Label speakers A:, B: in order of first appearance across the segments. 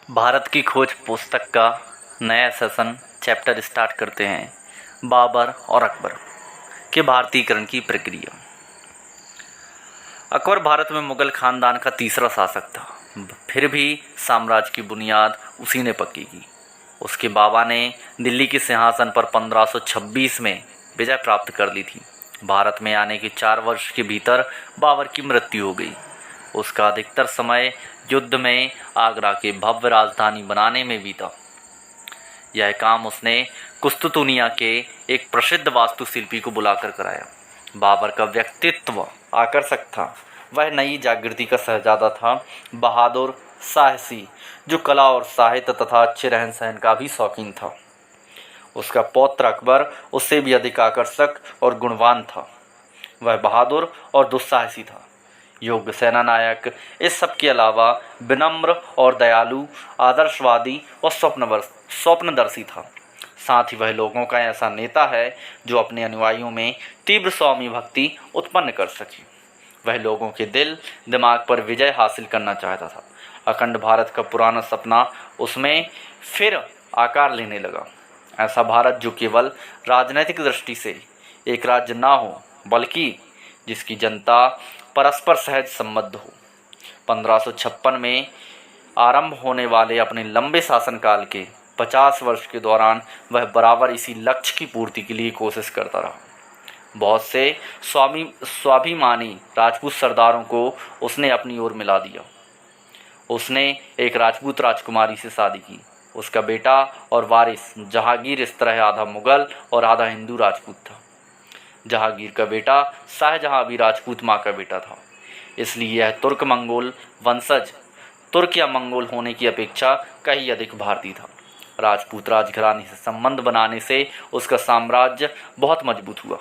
A: भारत की खोज पुस्तक का नया सेशन चैप्टर स्टार्ट करते हैं। बाबर और अकबर के भारतीयकरण की प्रक्रिया। अकबर भारत में मुगल खानदान का तीसरा शासक था। फिर भी साम्राज्य की बुनियाद उसी ने पक्की की। उसके बाबा ने दिल्ली के सिंहासन पर 1526 में विजय प्राप्त कर ली थी। भारत में आने के 4 वर्ष के भीतर बाबर की मृत्यु हो गई। उसका अधिकतर समय युद्ध में आगरा के भव्य राजधानी बनाने में बीता। यह काम उसने कुस्तुतुनिया के एक प्रसिद्ध वास्तुशिल्पी को बुलाकर कराया। बाबर का व्यक्तित्व आकर्षक था। वह नई जागृति का शहजादा था, बहादुर, साहसी, जो कला और साहित्य तथा अच्छे रहन सहन का भी शौकीन था। उसका पौत्र अकबर उससे भी अधिक आकर्षक और गुणवान था। वह बहादुर और दुस्साहसी था, योग्य सेना नायक, इस सब के अलावा विनम्र और दयालु, आदर्शवादी और स्वप्नदर्शी था। साथ ही वह लोगों का ऐसा नेता है जो अपने अनुयायियों में तीव्र स्वामी भक्ति उत्पन्न कर सके। वह लोगों के दिल दिमाग पर विजय हासिल करना चाहता था। अखंड भारत का पुराना सपना उसमें फिर आकार लेने लगा। ऐसा भारत जो केवल राजनीतिक दृष्टि से एक राज्य ना हो, बल्कि जिसकी जनता परस्पर सहज संबद्ध हो। 1556 में आरंभ होने वाले अपने लंबे शासनकाल के 50 वर्ष के दौरान वह बराबर इसी लक्ष्य की पूर्ति के लिए कोशिश करता रहा। बहुत से स्वाभिमानी राजपूत सरदारों को उसने अपनी ओर मिला दिया। उसने एक राजपूत राजकुमारी से शादी की। उसका बेटा और वारिस जहांगीर इस तरह आधा मुगल और आधा हिंदू राजपूत था। जहांगीर का बेटा शाहजहां भी राजपूत माँ का बेटा था। इसलिए यह तुर्क मंगोल वंशज, तुर्क या मंगोल होने की अपेक्षा कहीं अधिक भारतीय था। राजपूत राजघराने से संबंध बनाने से उसका साम्राज्य बहुत मजबूत हुआ।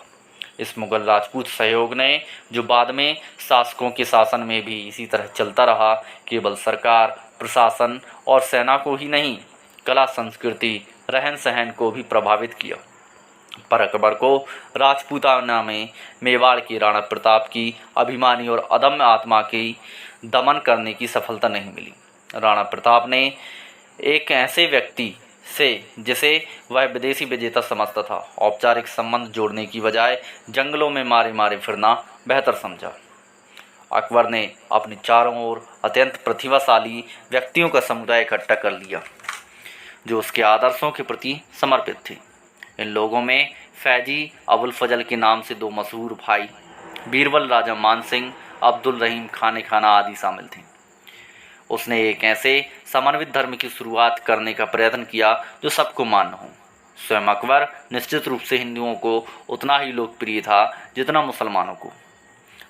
A: इस मुगल राजपूत सहयोग ने, जो बाद में शासकों के शासन में भी इसी तरह चलता रहा, केवल सरकार, प्रशासन और सेना को ही नहीं, कला, संस्कृति, रहन सहन को भी प्रभावित किया। पर अकबर को राजपूताना में मेवाड़ के राणा प्रताप की अभिमानी और अदम्य आत्मा की दमन करने की सफलता नहीं मिली। राणा प्रताप ने एक ऐसे व्यक्ति से जिसे वह विदेशी विजेता समझता था, औपचारिक संबंध जोड़ने की बजाय जंगलों में मारे मारे फिरना बेहतर समझा। अकबर ने अपने चारों ओर अत्यंत प्रतिभाशाली व्यक्तियों का समुदाय इकट्ठा कर लिया जो उसके आदर्शों के प्रति समर्पित थे। इन लोगों में फैजी अबुल फजल के नाम से 2 मशहूर भाई, बीरबल राजा मान सिंह, अब्दुल रहीम खाने खाना आदि शामिल थे। उसने एक ऐसे समन्वित धर्म की शुरुआत करने का प्रयत्न किया जो सबको मान्य हो। स्वयं अकबर निश्चित रूप से हिंदुओं को उतना ही लोकप्रिय था जितना मुसलमानों को।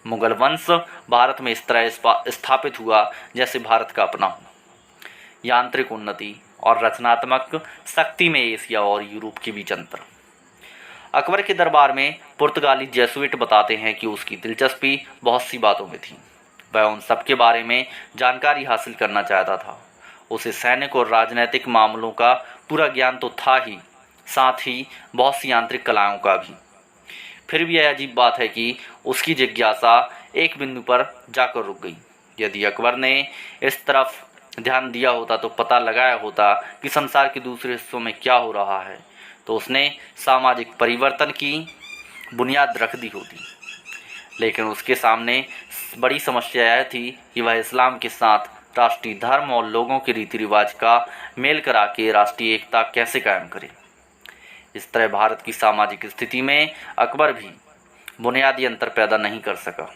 A: मुगल वंश भारत में इस तरह स्थापित हुआ जैसे भारत का अपना हो। यांत्रिक उन्नति और रचनात्मक शक्ति में एशिया और यूरोप के बीच अंतर। अकबर के दरबार में पुर्तगाली जेसुइट बताते हैं कि उसकी दिलचस्पी बहुत सी बातों में थी। वह उन सब के बारे में जानकारी हासिल करना चाहता था। उसे सैनिक और राजनीतिक मामलों का पूरा ज्ञान तो था ही, साथ ही बहुत सी यांत्रिक कलाओं का भी। फिर भी यह अजीब बात है कि उसकी जिज्ञासा एक बिंदु पर जाकर रुक गई। यदि अकबर ने इस तरफ ध्यान दिया होता तो पता लगाया होता कि संसार के दूसरे हिस्सों में क्या हो रहा है, तो उसने सामाजिक परिवर्तन की बुनियाद रख दी होती। लेकिन उसके सामने बड़ी समस्या यह थी कि वह इस्लाम के साथ राष्ट्रीय धर्म और लोगों के रीति रिवाज का मेल करा के राष्ट्रीय एकता कैसे कायम करे। इस तरह भारत की सामाजिक स्थिति में अकबर भी बुनियादी अंतर पैदा नहीं कर सका।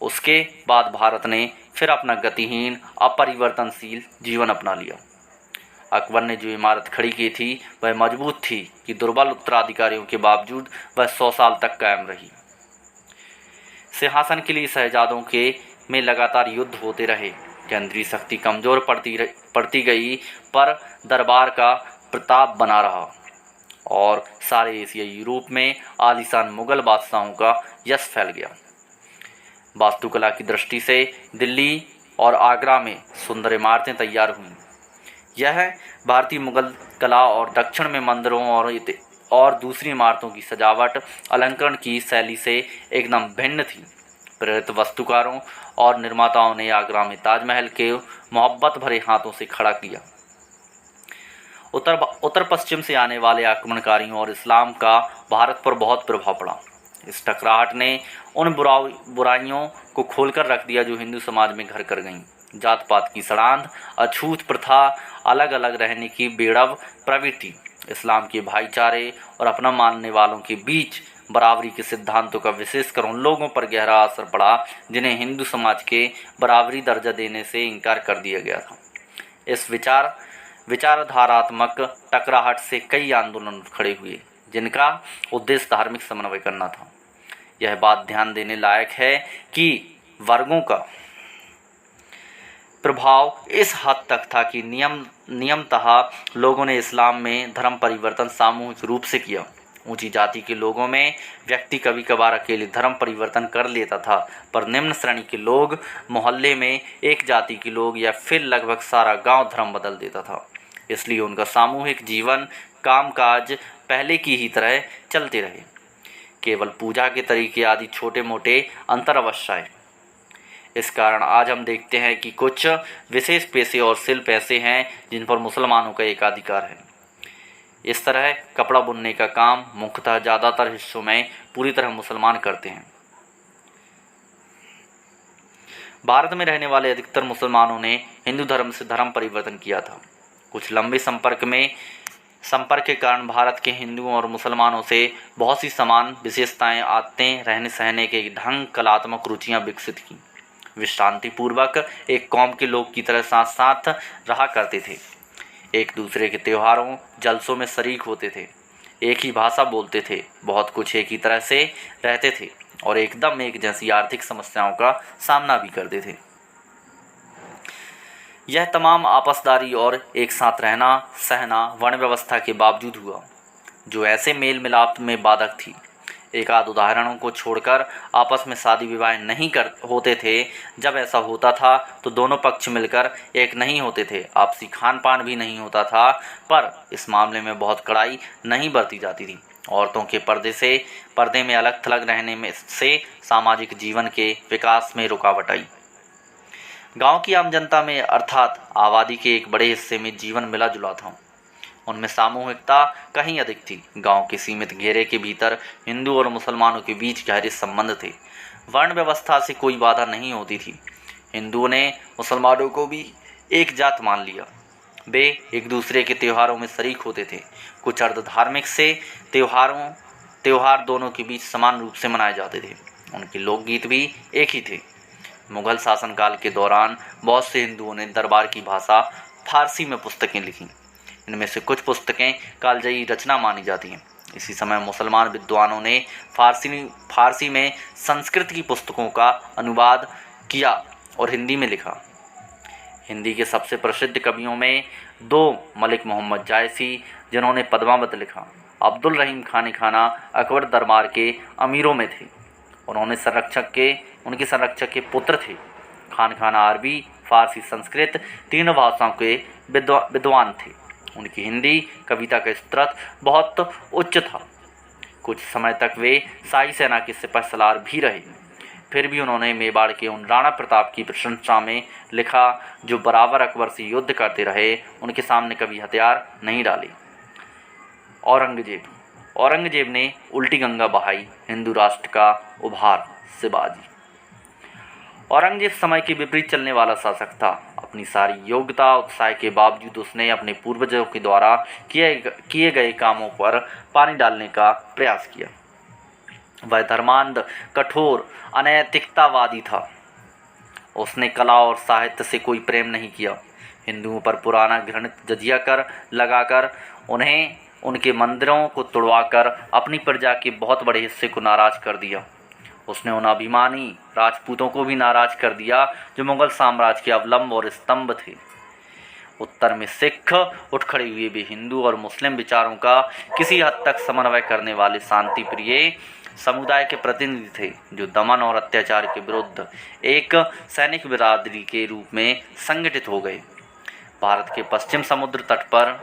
A: उसके बाद भारत ने फिर अपना गतिहीन, अपरिवर्तनशील जीवन अपना लिया। अकबर ने जो इमारत खड़ी की थी वह मजबूत थी कि दुर्बल उत्तराधिकारियों के बावजूद वह 100 साल तक कायम रही। सिंहासन के लिए शहजादों के में लगातार युद्ध होते रहे। केंद्रीय शक्ति कमजोर पड़ती गई, पर दरबार का प्रताप बना रहा और सारे एशिया यूरोप में आलीशान मुगल बादशाहों का यश फैल गया। वास्तुकला की दृष्टि से दिल्ली और आगरा में सुंदर इमारतें तैयार हुईं। यह भारतीय मुगल कला और दक्षिण में मंदिरों और दूसरी इमारतों की सजावट, अलंकरण की शैली से एकदम भिन्न थी। प्रेरित वस्तुकारों और निर्माताओं ने आगरा में ताजमहल के मोहब्बत भरे हाथों से खड़ा किया। उत्तर पश्चिम से आने वाले आक्रमणकारियों और इस्लाम का भारत पर बहुत प्रभाव पड़ा। इस टकराहट ने उन बुराइयों को खोलकर रख दिया जो हिंदू समाज में घर कर गईं। जात पात की सड़ांध, अछूत प्रथा, अलग अलग रहने की बेड़व प्रवृत्ति, इस्लाम के भाईचारे और अपना मानने वालों के बीच बराबरी के सिद्धांतों का विशेषकर उन लोगों पर गहरा असर पड़ा जिन्हें हिंदू समाज के बराबरी दर्जा देने से इनकार कर दिया गया था। इस विचारधारात्मक टकराहट से कई आंदोलन खड़े हुए जिनका उद्देश्य धार्मिक समन्वय करना था। यह बात ध्यान देने लायक है कि वर्गों का प्रभाव इस हद तक था कि नियमतः लोगों ने इस्लाम में धर्म परिवर्तन सामूहिक रूप से किया। ऊंची जाति के लोगों में व्यक्ति कभी कभार अकेले धर्म परिवर्तन कर लेता था, पर निम्न श्रेणी के लोग, मोहल्ले में एक जाति के लोग या फिर लगभग सारा गांव धर्म बदल देता था। इसलिए उनका सामूहिक जीवन, कामकाज पहले की ही तरह चलते रहे। केवल पूजा के तरीके आदि छोटे मोटे अंतर अवश्य आए। इस कारण आज हम देखते हैं कि कुछ विशेष पेशे और शिल्प ऐसे हैं जिन पर मुसलमानों का एकाधिकार है। इस तरह कपड़ा बुनने का काम मुख्यतः ज़्यादातर हिस्सों में पूरी तरह मुसलमान करते हैं। भारत में रहने वाले अधिकतर मुसलमानों ने हिंदू धर्म से धर्म परिवर्तन किया था। कुछ लंबे संपर्क के कारण भारत के हिंदुओं और मुसलमानों से बहुत सी समान विशेषताएं, आदतें, रहने सहने के ढंग, कलात्मक रुचियां विकसित की। वे शांतिपूर्वक एक कौम के लोग की तरह साथ साथ रहा करते थे। एक दूसरे के त्योहारों, जलसों में शरीक होते थे, एक ही भाषा बोलते थे, बहुत कुछ एक ही तरह से रहते थे और एकदम एक जैसी आर्थिक समस्याओं का सामना भी करते थे। यह तमाम आपसदारी और एक साथ रहना सहना वर्ण व्यवस्था के बावजूद हुआ, जो ऐसे मेल मिलाप में बाधक थी। एक आध उदाहरणों को छोड़कर आपस में शादी विवाह नहीं होते थे। जब ऐसा होता था तो दोनों पक्ष मिलकर एक नहीं होते थे। आपसी खान पान भी नहीं होता था, पर इस मामले में बहुत कड़ाई नहीं बरती जाती थी। औरतों के पर्दे में अलग थलग रहने में से सामाजिक जीवन के विकास में रुकावट आई। गांव की आम जनता में अर्थात आबादी के एक बड़े हिस्से में जीवन मिला जुला था। उनमें सामूहिकता कहीं अधिक थी। गांव के सीमित घेरे के भीतर हिंदू और मुसलमानों के बीच गहरे संबंध थे। वर्ण व्यवस्था से कोई बाधा नहीं होती थी। हिंदुओं ने मुसलमानों को भी एक जात मान लिया। वे एक दूसरे के त्योहारों में शरीक होते थे। कुछ अर्ध धार्मिक से त्योहार दोनों के बीच समान रूप से मनाए जाते थे। उनके लोकगीत भी एक ही थे। मुगल शासनकाल के दौरान बहुत से हिंदुओं ने दरबार की भाषा फारसी में पुस्तकें लिखीं। इनमें से कुछ पुस्तकें कालजयी रचना मानी जाती हैं। इसी समय मुसलमान विद्वानों ने फारसी में संस्कृत की पुस्तकों का अनुवाद किया और हिंदी में लिखा। हिंदी के सबसे प्रसिद्ध कवियों में दो मलिक मोहम्मद जायसी, जिन्होंने पद्मावत लिखा, अब्दुल रहीम खाना अकबर दरबार के अमीरों में थे। उनके संरक्षक के पुत्र थे। खाना अरबी, फारसी, संस्कृत तीनों भाषाओं के विद्वान थे। उनकी हिंदी कविता का स्तर बहुत उच्च था। कुछ समय तक वे शाही सेना के सिपह सलार भी रहे। फिर भी उन्होंने मेवाड़ के उन राणा प्रताप की प्रशंसा में लिखा जो बराबर अकबर से युद्ध करते रहे। उनके सामने कभी हथियार नहीं डाले। औरंगजेब ने उल्टी गंगा बहाई। हिंदू राष्ट्र का उभार। शिवाजी। औरंगजेब समय के विपरीत चलने वाला शासक था। अपनी सारी योग्यता उत्साह के बावजूद उसने अपने पूर्वजों के द्वारा किए गए कामों पर पानी डालने का प्रयास किया। वह धर्मांध, कठोर, अनैतिकतावादी था। उसने कला और साहित्य से कोई प्रेम नहीं किया। हिंदुओं पर पुराना घृणित जजिया कर लगाकर उन्हें उनके मंदिरों को तुड़वाकर अपनी प्रजा के बहुत बड़े हिस्से को नाराज कर दिया। उसने उन अभिमानी राजपूतों को भी नाराज कर दिया जो मुगल साम्राज्य के अवलंब और स्तंभ थे। उत्तर में सिख उठ खड़े हुए भी हिंदू और मुस्लिम विचारों का किसी हद तक समन्वय करने वाले शांति प्रिय समुदाय के प्रतिनिधि थे, जो दमन और अत्याचार के विरुद्ध एक सैनिक बिरादरी के रूप में संगठित हो गए। भारत के पश्चिम समुद्र तट पर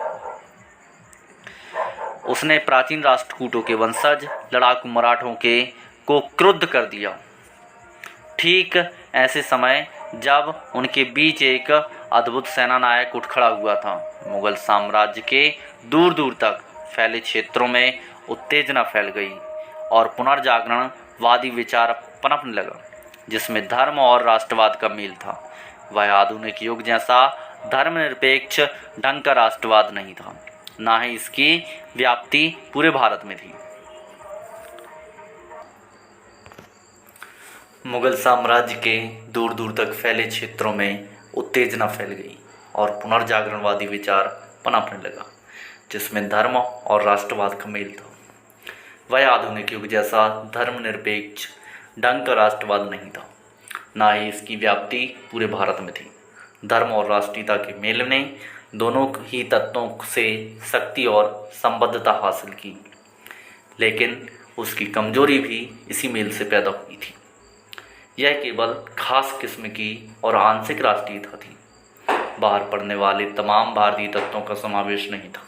A: उसने प्राचीन राष्ट्रकूटों के वंशज लड़ाकू मराठों को क्रुद्ध कर दिया। ठीक ऐसे समय जब उनके बीच एक अद्भुत सेना नायक उठ खड़ा हुआ था। मुगल साम्राज्य के दूर दूर तक फैले क्षेत्रों में उत्तेजना फैल गई और पुनर्जागरणवादी विचार पनपने लगा, जिसमें धर्म और राष्ट्रवाद का मेल था। वह आधुनिक युग जैसा धर्मनिरपेक्ष ढंग का राष्ट्रवाद नहीं था, ना ही इसकी व्याप्ति पूरे भारत में थी। मुगल साम्राज्य के दूर दूर तक फैले क्षेत्रों में उत्तेजना फैल गई और पुनर्जागरणवादी विचार पनपने लगा, जिसमें धर्म और राष्ट्रवाद का मेल था। वह आधुनिक युग जैसा धर्मनिरपेक्ष ढंग का राष्ट्रवाद नहीं था, ना ही इसकी व्याप्ति पूरे भारत में थी। धर्म और राष्ट्रीयता के मेल ने दोनों ही तत्वों से शक्ति और संबद्धता हासिल की, लेकिन उसकी कमजोरी भी इसी मेल से पैदा हुई थी। यह केवल खास किस्म की और आंशिक राष्ट्रीयता थी, बाहर पड़ने वाले तमाम भारतीय तत्वों का समावेश नहीं था।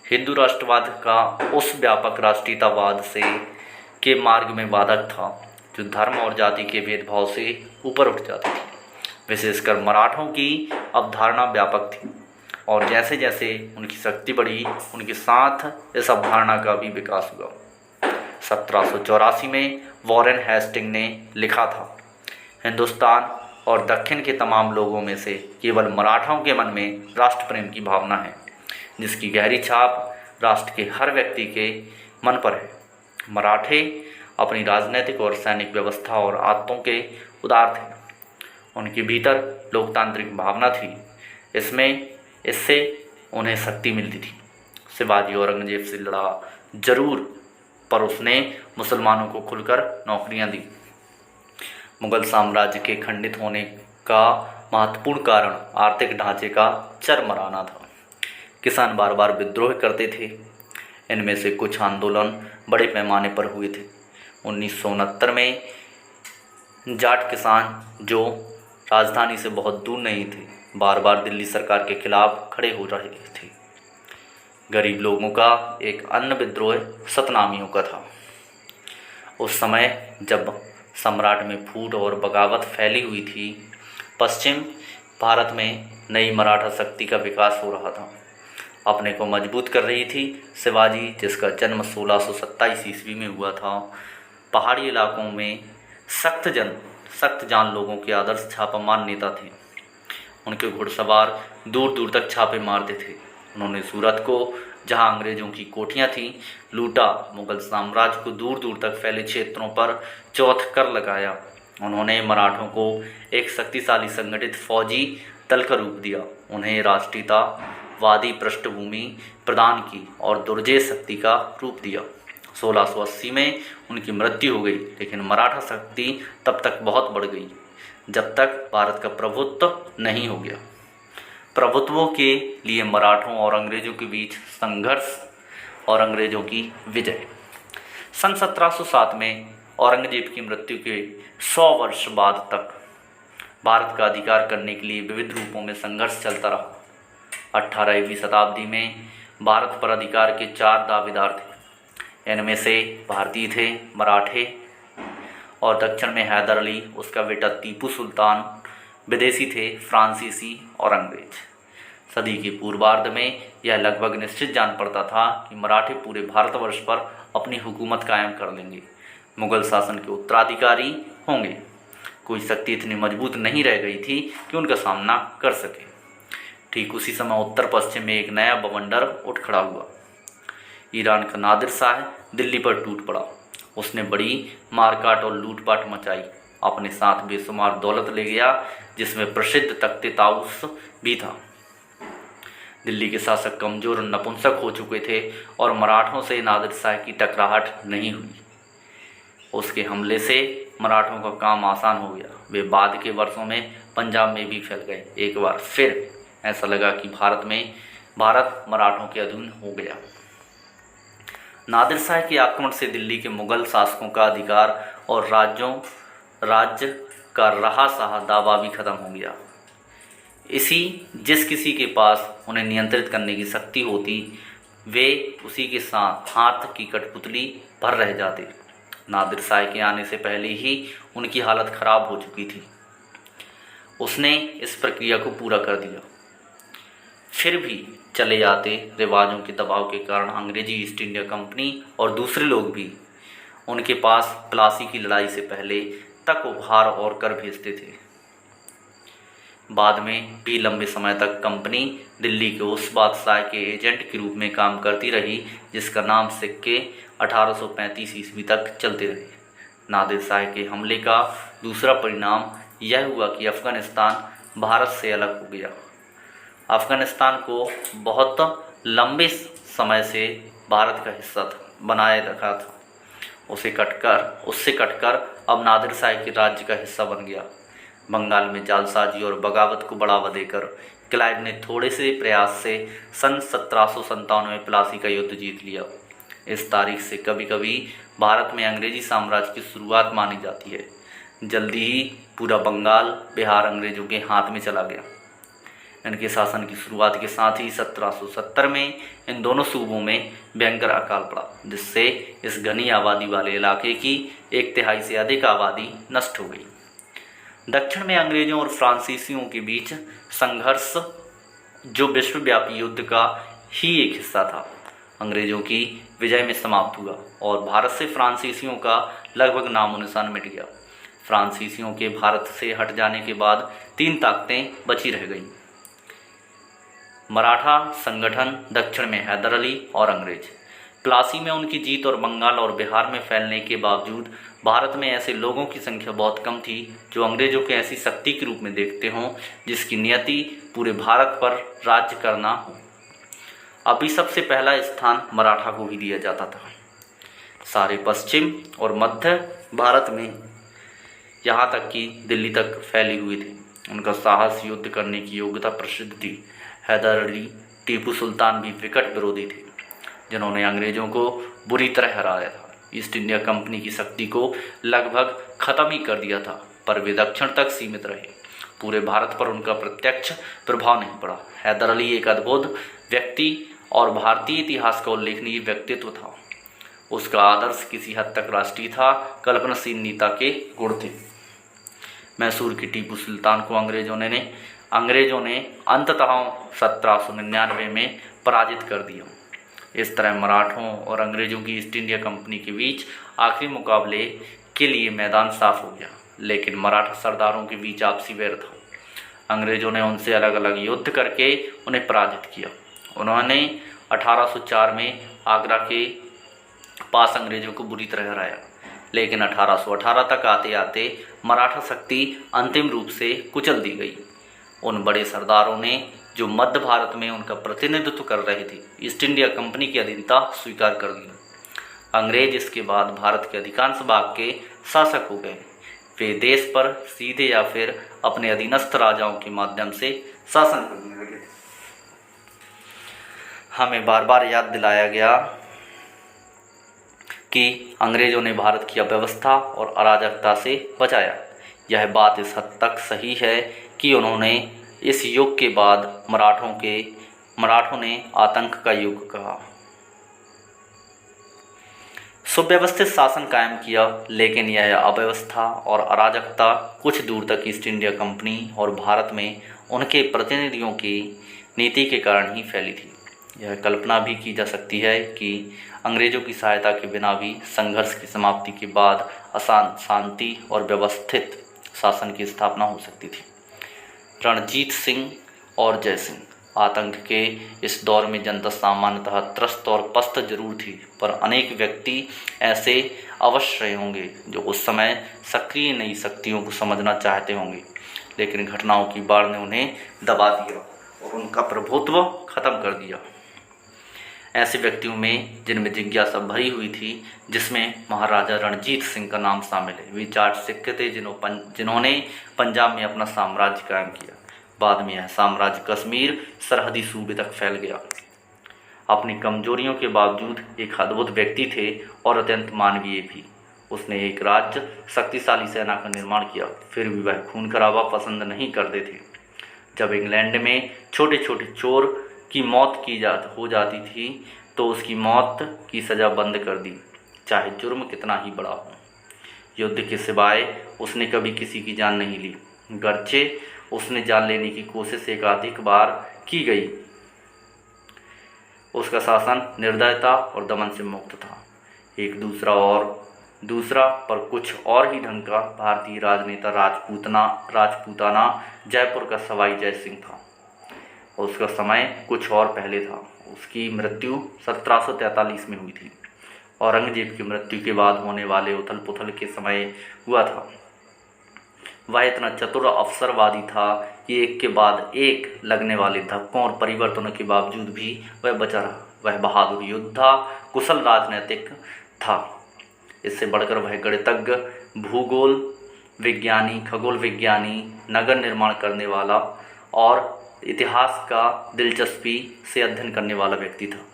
A: हिंदू राष्ट्रवाद का उस व्यापक राष्ट्रीयतावाद से के मार्ग में बाधक था जो धर्म और जाति के भेदभाव से ऊपर उठ जाती थी। विशेषकर मराठों की अवधारणा व्यापक थी और जैसे जैसे उनकी शक्ति बढ़ी, उनके साथ इस अवधारणा का भी विकास हुआ। 1784 में वॉरेन हेस्टिंग ने लिखा था, हिंदुस्तान और दक्षिण के तमाम लोगों में से केवल मराठाओं के मन में राष्ट्र प्रेम की भावना है, जिसकी गहरी छाप राष्ट्र के हर व्यक्ति के मन पर है। मराठे अपनी राजनीतिक और सैनिक व्यवस्था और आदतों के उदार थे। उनके भीतर लोकतांत्रिक भावना थी, इससे उन्हें शक्ति मिलती थी। शिवाजी औरंगजेब से लड़ा जरूर, पर उसने मुसलमानों को खुलकर नौकरियां दी। मुगल साम्राज्य के खंडित होने का महत्वपूर्ण कारण आर्थिक ढांचे का चरमराना था। किसान बार बार विद्रोह करते थे। इनमें से कुछ आंदोलन बड़े पैमाने पर हुए थे। 1969 में जाट किसान, जो राजधानी से बहुत दूर नहीं थे, बार बार दिल्ली सरकार के खिलाफ खड़े हो रहे थे। गरीब लोगों का एक अन्य विद्रोह सतनामियों का था। उस समय जब सम्राट में फूट और बगावत फैली हुई थी, पश्चिम भारत में नई मराठा शक्ति का विकास हो रहा था, अपने को मजबूत कर रही थी। शिवाजी, जिसका जन्म 1627 ईस्वी में हुआ था, पहाड़ी इलाकों में सख्त जान लोगों के आदर्श छापामार नेता थे। उनके घुड़सवार दूर दूर तक छापे मारते थे। उन्होंने सूरत को, जहां अंग्रेजों की कोठियां थीं, लूटा। मुगल साम्राज्य को दूर दूर तक फैले क्षेत्रों पर चौथ कर लगाया। उन्होंने मराठों को एक शक्तिशाली संगठित फौजी दल का रूप दिया, उन्हें राष्ट्रीयतावादी पृष्ठभूमि प्रदान की और दुर्जय शक्ति का रूप दिया। 1680 में उनकी मृत्यु हो गई, लेकिन मराठा शक्ति तब तक बहुत बढ़ गई जब तक भारत का प्रभुत्व नहीं हो गया। प्रभुत्वों के लिए मराठों और अंग्रेजों के बीच संघर्ष और अंग्रेजों की विजय। सन 1707 में औरंगजेब की मृत्यु के 100 वर्ष बाद तक भारत का अधिकार करने के लिए विविध रूपों में संघर्ष चलता रहा। 18वीं शताब्दी में भारत पर अधिकार के 4 दावेदार थे। इनमें से भारतीय थे, मराठे, और दक्षिण में हैदर अली, उसका बेटा टीपू सुल्तान। विदेशी थे फ्रांसीसी और अंग्रेज। सदी के पूर्वार्ध में यह लगभग निश्चित जान पड़ता था कि मराठे पूरे भारतवर्ष पर अपनी हुकूमत कायम कर लेंगे, मुगल शासन के उत्तराधिकारी होंगे। कोई शक्ति इतनी मजबूत नहीं रह गई थी कि उनका सामना कर सके। ठीक उसी समय उत्तर पश्चिम में एक नया बवंडर उठ खड़ा हुआ। ईरान का नादिर शाह दिल्ली पर टूट पड़ा। उसने बड़ी मारकाट और लूटपाट मचाई। अपने साथ बेशुमार दौलत ले गया, जिसमें प्रसिद्ध तख्ते ताउस भी था। दिल्ली के शासक कमजोर और नपुंसक हो चुके थे और मराठों से नादिर शाह की टकराहट नहीं हुई। उसके हमले से मराठों का काम आसान हो गया। वे बाद के वर्षों में पंजाब में भी फैल गए। एक बार फिर ऐसा लगा कि भारत मराठों के अधीन हो गया। नादिर शाह के आक्रमण से दिल्ली के मुगल शासकों का अधिकार और राज्य का रहा सहा दावा भी खत्म हो गया। जिस किसी के पास उन्हें नियंत्रित करने की शक्ति होती, वे उसी के साथ हाथ की कठपुतली भर रह जाते। नादिर शाह के आने से पहले ही उनकी हालत खराब हो चुकी थी। उसने इस प्रक्रिया को पूरा कर दिया। फिर भी चले आते रिवाजों के दबाव के कारण अंग्रेजी ईस्ट इंडिया कंपनी और दूसरे लोग भी उनके पास प्लासी की लड़ाई से पहले तक उपहार और कर भेजते थे। बाद में भी लंबे समय तक कंपनी दिल्ली के उस बादशाह के एजेंट के रूप में काम करती रही जिसका नाम सिक्के 1835 ईस्वी तक चलते रहे। नादिर शाह के हमले का दूसरा परिणाम यह हुआ कि अफ़गानिस्तान भारत से अलग हो गया। अफ़गानिस्तान को बहुत लंबे समय से भारत का हिस्सा बनाए रखा था, उससे कटकर अब नादिर शाह के राज्य का हिस्सा बन गया। बंगाल में जालसाजी और बगावत को बढ़ावा देकर क्लाइव ने थोड़े से प्रयास से सन 1797 में प्लासी का युद्ध जीत लिया। इस तारीख से कभी कभी भारत में अंग्रेजी साम्राज्य की शुरुआत मानी जाती है। जल्दी ही पूरा बंगाल बिहार अंग्रेजों के हाथ में चला गया। इनके शासन की शुरुआत के साथ ही 1770 में इन दोनों सूबों में भयंकर अकाल पड़ा, जिससे इस घनी आबादी वाले इलाके की 1/3 से अधिक आबादी नष्ट हो गई। दक्षिण में अंग्रेजों और फ्रांसीसियों के बीच संघर्ष, जो विश्वव्यापी युद्ध का ही एक हिस्सा था, अंग्रेजों की विजय में समाप्त हुआ और भारत से फ्रांसीसियों का लगभग नामो निशान मिट गया। फ्रांसीसियों के भारत से हट जाने के बाद 3 ताकतें बची रह गईं: मराठा संगठन, दक्षिण में हैदर अली और अंग्रेज। प्लासी में उनकी जीत और बंगाल और बिहार में फैलने के बावजूद भारत में ऐसे लोगों की संख्या बहुत कम थी जो अंग्रेजों को ऐसी शक्ति के रूप में देखते हों जिसकी नियति पूरे भारत पर राज्य करना हो। अभी सबसे पहला स्थान मराठा को ही दिया जाता था। सारे पश्चिम और मध्य भारत में, यहाँ तक कि दिल्ली तक फैले हुए थे। उनका साहस, युद्ध करने की योग्यता प्रसिद्ध थी। हैदर अली, टीपू सुल्तान भी विकट विरोधी थे जिन्होंने अंग्रेजों को बुरी तरह हराया था। ईस्ट इंडिया कंपनी की शक्ति को लगभग खत्म ही कर दिया था, पर वे दक्षिण तक सीमित रहे। पूरे भारत पर उनका प्रत्यक्ष प्रभाव नहीं पड़ा। हैदर अली एक अद्भुत व्यक्ति और भारतीय इतिहास का उल्लेखनीय व्यक्तित्व था। उसका आदर्श किसी हद तक राष्ट्रीय था, कल्पनाशील नेता के गुण थे। मैसूर के टीपू सुल्तान को अंग्रेजों ने अंततः 1799 में पराजित कर दिया। इस तरह मराठों और अंग्रेजों की ईस्ट इंडिया कंपनी के बीच आखिरी मुकाबले के लिए मैदान साफ हो गया, लेकिन मराठा सरदारों के बीच आपसी वैर था। अंग्रेजों ने उनसे अलग अलग युद्ध करके उन्हें पराजित किया। उन्होंने 1804 में आगरा के पास अंग्रेजों को बुरी तरह हराया, लेकिन 1818 तक आते आते मराठा शक्ति अंतिम रूप से कुचल दी गई। उन बड़े सरदारों ने जो मध्य भारत में उनका प्रतिनिधित्व कर रहे थे, ईस्ट इंडिया कंपनी की अधीनता स्वीकार कर दी। अंग्रेज इसके बाद भारत के अधिकांश भाग के शासक हो गए। वे देश पर सीधे या फिर अपने अधीनस्थ राजाओं के माध्यम से शासन करने लगे। हमें बार बार याद दिलाया गया कि अंग्रेजों ने भारत की अव्यवस्था और अराजकता से बचाया। यह बात इस हद तक सही है कि उन्होंने इस युग के बाद मराठों ने आतंक का युग कहा। सुव्यवस्थित शासन कायम किया, लेकिन यह अव्यवस्था और अराजकता कुछ दूर तक ईस्ट इंडिया कंपनी और भारत में उनके प्रतिनिधियों की नीति के कारण ही फैली थी। यह कल्पना भी की जा सकती है कि अंग्रेजों की सहायता के बिना भी संघर्ष की समाप्ति के बाद आसान, शांति और व्यवस्थित शासन की स्थापना हो सकती थी। रणजीत सिंह और जय सिंह। आतंक के इस दौर में जनता सामान्यतः त्रस्त और पस्त जरूर थी, पर अनेक व्यक्ति ऐसे अवश्य रहे होंगे जो उस समय सक्रिय नई शक्तियों को समझना चाहते होंगे, लेकिन घटनाओं की बाढ़ ने उन्हें दबा दिया और उनका प्रभुत्व खत्म कर दिया। ऐसे व्यक्तियों में जिनमें जिज्ञासा भरी हुई थी, जिसमें महाराजा रणजीत सिंह का नाम शामिल है। वे जाट सिख थे जिन्होंने पंजाब में अपना साम्राज्य कायम किया। बाद में यह साम्राज्य कश्मीर सरहदी सूबे तक फैल गया। अपनी कमजोरियों के बावजूद एक अद्भुत व्यक्ति थे और अत्यंत मानवीय भी। उसने एक राज्य शक्तिशाली सेना का निर्माण किया, फिर भी वह खून खराबा पसंद नहीं करते थे। जब इंग्लैंड में छोटे छोटे चोर की मौत हो जाती थी तो उसकी मौत की सज़ा बंद कर दी। चाहे जुर्म कितना ही बड़ा हो। युद्ध के सिवाय उसने कभी किसी की जान नहीं ली, गर्चे उसने जान लेने की कोशिश एकाधिक बार की गई। उसका शासन निर्दयता और दमन से मुक्त था। एक दूसरा पर कुछ और ही ढंग का भारतीय राजनेता राजपूताना जयपुर का सवाई जय सिंह था। उसका समय कुछ और पहले था। उसकी मृत्यु 1743 में हुई थी। औरंगजेब की मृत्यु के बाद होने वाले उथल पुथल के समय हुआ था। वह इतना चतुर अवसरवादी था कि एक के बाद एक लगने वाले धक्कों और परिवर्तनों के बावजूद भी वह बचा रहा। वह बहादुर योद्धा, कुशल राजनीतिक था। इससे बढ़कर वह गणितज्ञ, भूगोल विज्ञानी, खगोल विज्ञानी, नगर निर्माण करने वाला और इतिहास का दिलचस्पी से अध्ययन करने वाला व्यक्ति था।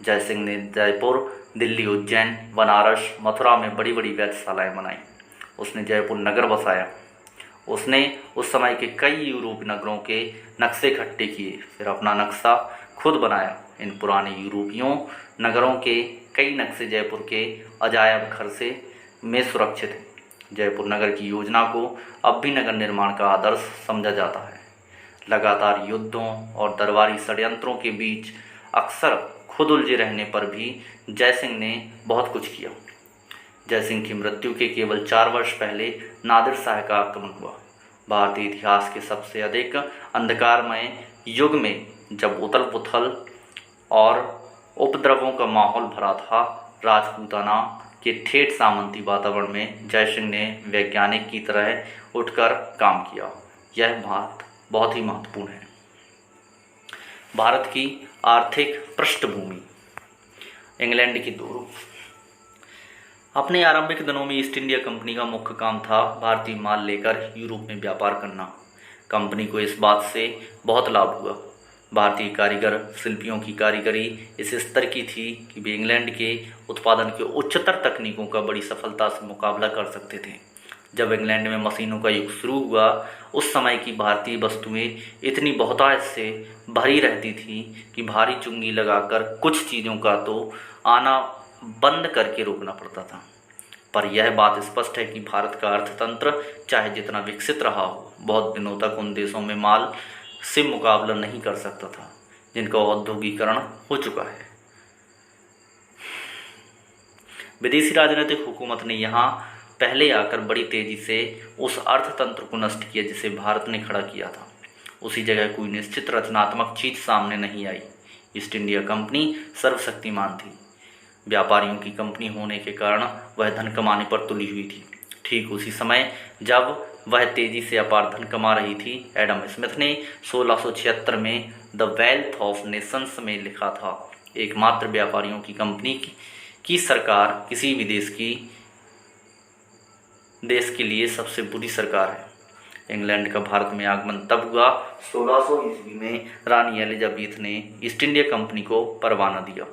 A: जय सिंह ने जयपुर, दिल्ली, उज्जैन, बनारस, मथुरा में बड़ी बड़ी वेधशालाएँ बनाई। उसने जयपुर नगर बसाया। उसने उस समय के कई यूरोपीय नगरों के नक्शे इकट्ठे किए, फिर अपना नक्शा खुद बनाया। इन पुराने यूरोपीयों नगरों के कई नक्शे जयपुर के अजायब घर से में सुरक्षित हैं। जयपुर नगर की योजना को अब भी नगर निर्माण का आदर्श समझा जाता है। लगातार युद्धों और दरबारी षड्यंत्रों के बीच अक्सर खुद उलझे रहने पर भी जय सिंह ने बहुत कुछ किया। जय सिंह की मृत्यु के केवल 4 वर्ष पहले नादिर शाह का आक्रमण हुआ। भारतीय इतिहास के सबसे अधिक अंधकारमय युग में, जब उथल पुथल और उपद्रवों का माहौल भरा था, राजपूताना के ठेठ सामंती वातावरण में जय सिंह ने वैज्ञानिक की तरह उठकर काम किया। यह बात बहुत ही महत्वपूर्ण है। भारत की आर्थिक पृष्ठभूमि। इंग्लैंड की दो रूप। अपने आरंभिक दिनों में ईस्ट इंडिया कंपनी का मुख्य काम था भारतीय माल लेकर यूरोप में व्यापार करना। कंपनी को इस बात से बहुत लाभ हुआ। भारतीय कारीगर शिल्पियों की कारीगरी इस स्तर की थी कि वे इंग्लैंड के उत्पादन के उच्चतर तकनीकों का बड़ी सफलता से मुकाबला कर सकते थे। जब इंग्लैंड में मशीनों का युग शुरू हुआ, उस समय की भारतीय वस्तुएं इतनी बहुतायत से भरी रहती थी कि भारी चुंगी लगाकर कुछ चीज़ों का तो आना बंद करके रोकना पड़ता था। पर यह बात स्पष्ट है कि भारत का अर्थतंत्र चाहे जितना विकसित रहा हो, बहुत दिनों तक उन देशों में माल से मुकाबला नहीं कर सकता था जिनका औद्योगिकरण हो चुका है। विदेशी राजनीतिक हुकूमत ने यहाँ पहले आकर बड़ी तेजी से उस अर्थतंत्र को नष्ट किया जिसे भारत ने खड़ा किया था। उसी जगह कोई निश्चित रचनात्मक चीज सामने नहीं आई। ईस्ट इंडिया कंपनी सर्वशक्तिमान थी। व्यापारियों की कंपनी होने के कारण वह धन कमाने पर तुली हुई थी। ठीक उसी समय जब वह तेजी से अपार धन कमा रही थी, एडम स्मिथ ने 1676 में द वेल्थ ऑफ नेशंस में लिखा था, एकमात्र व्यापारियों की कंपनी की सरकार किसी भी देश के लिए सबसे बुरी सरकार है। इंग्लैंड का भारत में आगमन तब हुआ 1600 ईस्वी में रानी एलिजाबेथ ने ईस्ट इंडिया कंपनी को परवाना दिया।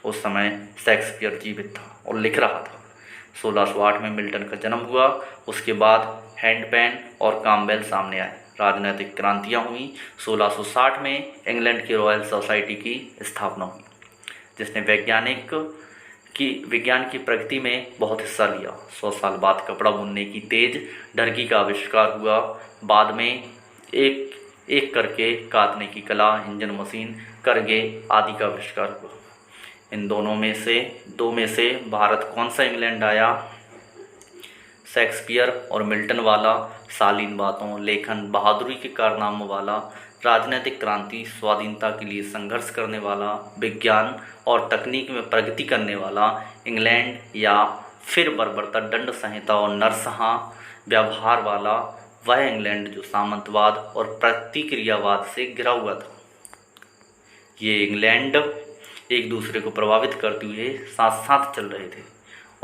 A: उस समय शेक्सपियर जीवित था और लिख रहा था। 1608 में मिल्टन का जन्म हुआ। उसके बाद हैंडपेन और काम्बेल सामने आए। राजनीतिक क्रांतियाँ हुई। 1660 में इंग्लैंड की रॉयल सोसाइटी की स्थापना हुई, जिसने विज्ञान की प्रगति में बहुत हिस्सा लिया। 100 साल बाद कपड़ा बुनने की तेज ढरकी का आविष्कार हुआ। बाद में एक एक करके काटने की कला, इंजन मशीन, करगे आदि का आविष्कार हुआ। इन दो में से भारत कौन सा इंग्लैंड आया? शेक्सपियर और मिल्टन वाला, शालीन बातों, लेखन, बहादुरी के कारनामों वाला, राजनीतिक क्रांति, स्वाधीनता के लिए संघर्ष करने वाला, विज्ञान और तकनीक में प्रगति करने वाला इंग्लैंड, या फिर बर्बरता, दंड संहिता और नरसंहार व्यवहार वाला वह इंग्लैंड जो सामंतवाद और प्रतिक्रियावाद से घिरा हुआ था? ये इंग्लैंड एक दूसरे को प्रभावित करते हुए साथ साथ चल रहे थे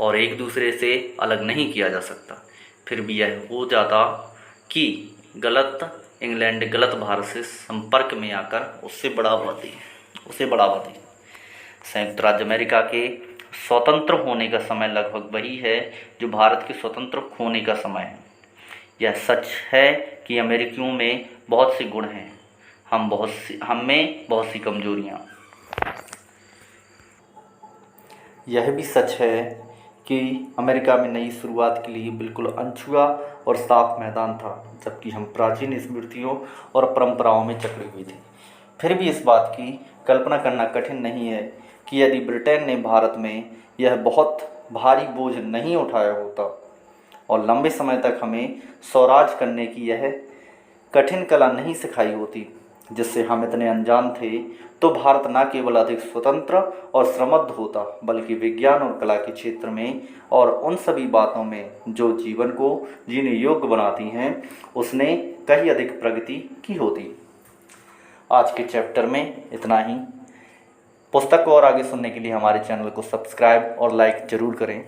A: और एक दूसरे से अलग नहीं किया जा सकता। फिर भी यह हो जाता कि इंग्लैंड गलत भारत से संपर्क में आकर उसे बढ़ावा दी। संयुक्त राज्य अमेरिका के स्वतंत्र होने का समय लगभग वही है जो भारत के स्वतंत्र होने का समय है। यह सच है कि अमेरिकियों में बहुत से गुण हैं, हम में बहुत सी कमजोरियाँ। यह भी सच है कि अमेरिका में नई शुरुआत के लिए बिल्कुल अनछुआ और साफ मैदान था, जबकि हम प्राचीन स्मृतियों और परंपराओं में जकड़े हुए थे। फिर भी इस बात की कल्पना करना कठिन नहीं है कि यदि ब्रिटेन ने भारत में यह बहुत भारी बोझ नहीं उठाया होता और लंबे समय तक हमें स्वराज करने की यह कठिन कला नहीं सिखाई होती जिससे हम इतने अनजान थे, तो भारत न केवल अधिक स्वतंत्र और समृद्ध होता, बल्कि विज्ञान और कला के क्षेत्र में और उन सभी बातों में जो जीवन को जीने योग्य बनाती हैं, उसने कहीं अधिक प्रगति की होती। आज के चैप्टर में इतना ही। पुस्तक को और आगे सुनने के लिए हमारे चैनल को सब्सक्राइब और लाइक ज़रूर करें।